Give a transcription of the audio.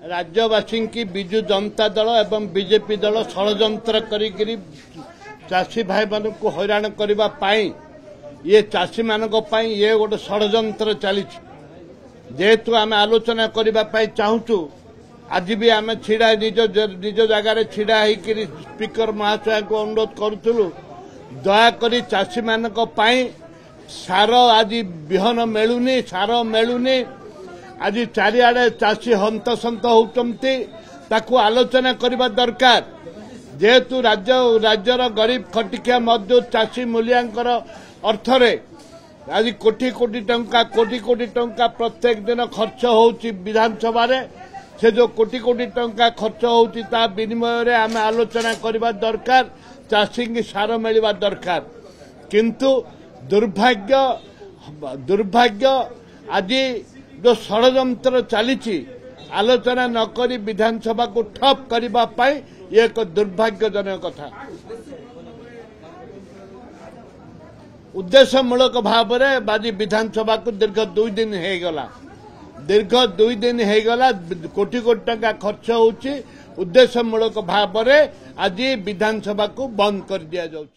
राज्यवासी की बिजु जनता दल एवं बीजेपी दल षड्यंत्र करी चाषी भाई मान को हैरान करने ये चाषी मान ये गोटे षड्यंत्र चली जेहेतु आम आलोचना करने चाहूँ आज भी आम छिड़ा निज जगार छिड़ा होकर स्पीकर महाशय को अनुरोध करूँ दयाकोरी चाषी मान सार आज बिहन मिलूनी सार मिलूनी आज चारिआडे चाषी हंतसंत होती आलोचना करने दरकार जेहेतु राज्यर गरीब खटिकिया मजदूर चाषी मूल्यांकर अर्थरे आज कोटी कोटी टंका प्रत्येक दिन खर्च होउची विधानसभा रे से जो कोटी कोटी टंका खर्च होउची ता विनिमय रे आमे आलोचना करबा दरकार चाषी की सार मिलवा दरकार किंतु दुर्भाग्य आज जो षड्यंत्र चली आलोचना नकरी विधानसभा को ठप करने ये एक दुर्भाग्यजनक कथा उद्देश्यमूलक भाव में आज विधानसभा को दीर्घ 2 दिन होगला कोटी कोटी टंका खर्च होउची उद्देश्यमूलक भाव में आज विधानसभा को बंद कर दिया जाउची।